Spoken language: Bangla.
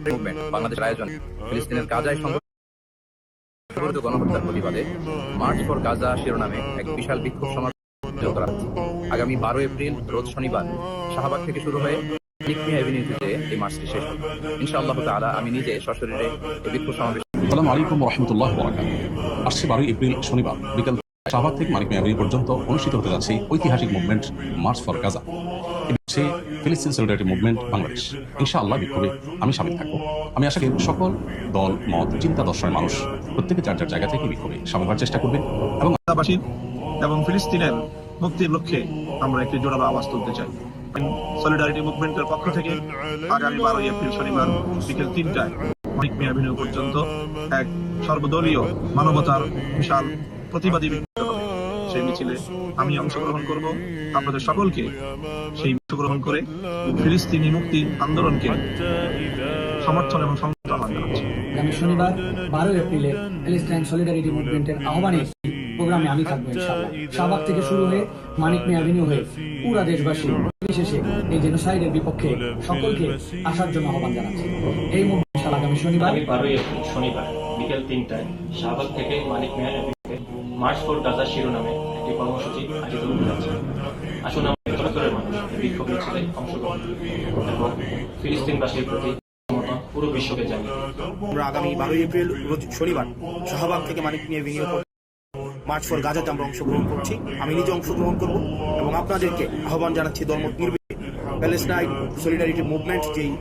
মুভমেন্ট বাংলাদেশের আয়োজন ফিলিস্তিনের গাজায় সংঘটিত গণহত্যার প্রতিবাদে মার্চ ফর গাজা শিরোনামে এক বিশাল বিক্ষোভ সমাবেশ করা হচ্ছে। আগামী 12 এপ্রিল রোজ শনিবার শাহবাগ থেকে শুরু হয়ে নিকমি অ্যাভিনিউতে এই মার্চটি শেষ হবে। ইনশাআল্লাহ তাআলা আমি নিজে সশরীরে এই বিক্ষোভ সমাবেশ। আসসালামু আলাইকুম ওয়া রাহমাতুল্লাহি ওয়া বারাকাতুহু। আসছে 12 এপ্রিল শনিবার বিকেল শাহবাগ থেকে মানিক মিয়া অ্যাভিনিউ পর্যন্ত অনুষ্ঠিত হতে যাচ্ছে ঐতিহাসিক মুভমেন্ট মার্চ ফর গাজা। এটি হচ্ছে ফিলিস্তিন সলিডারিটি মুভমেন্ট বাংলাদেশ। ইনশাআল্লাহ বিক্ষোভে আমি শামিল থাকবো। আমি আশা করি সকল দল মত চিন্তা দর্শনের মানুষ প্রত্যেকে যার যার জায়গা থেকে বিক্ষোভে শামিল হওয়ার চেষ্টা করবেন এবং ফিলিস্তিনের মুক্তির লক্ষ্যে আমরা একটি জোরালো আওয়াজ তুলতে চাই। সলিডারিটি মুভমেন্টের পক্ষ থেকে আগামী 12 এপ্রিল শনিবার বিকেল 3টায় মানিক মিয়া অ্যাভিনিউ পর্যন্ত এক সর্বদলীয় মানবতার বিশাল প্রতিবাদী মিছিল হবে। সেই মিছিলে আমি অংশগ্রহণ করব। আপনাদের সকলকে সেই অংশগ্রহণ করে ফিলিস্তিনি মুক্তি আন্দোলনকে সমর্থন এবং সংগ্রাম জানাচ্ছি। আগামী শনিবার 12 এপ্রিলে প্যালেস্টাইন সলিডারিটি মুভমেন্টের আহ্বানে প্রোগ্রামে আমি থাকবো ইনশাআল্লাহ। শাহবাগ থেকে শুরু হয়ে মানিক মিয়া অ্যাভিনিউ হয়ে পুরা দেশবাসী বিশেষে এই জেনোসাইডের বিপক্ষে সকলকে আসার জন্য আহ্বান জানাচ্ছি। এই মুভমেন্ট আগামী শনিবার 12 এপ্রিল শনিবার বিকেল 3টায় শাহবাগ থেকে মানিক মিয়া অ্যাভিনিউতে মার্চ ফর গাজা শিরোনামে একটি কর্মসূচি আয়োজিত হতে যাচ্ছে। আসুন আমরা চলাচলের মানুষ এই বিক্ষোভ মিছিলে অংশগ্রহণ এবং ফিলিস্তিনবাসীর প্রতি পুরো বিশ্বকে জানিয়ে আমরা আগামী 12 এপ্রিল রোজ শনিবার শাহবাগ থেকে মানিক মিয়া অ্যাভিনিউ মার্চ ফর গাজাতে আমরা অংশগ্রহণ করছি। আমি নিজে অংশগ্রহণ করব এবং আপনাদেরকে আহ্বান জানাচ্ছি দলমত নির্বিশেষে প্যালেস্টাইন সলিডারিটি মুভমেন্ট যেই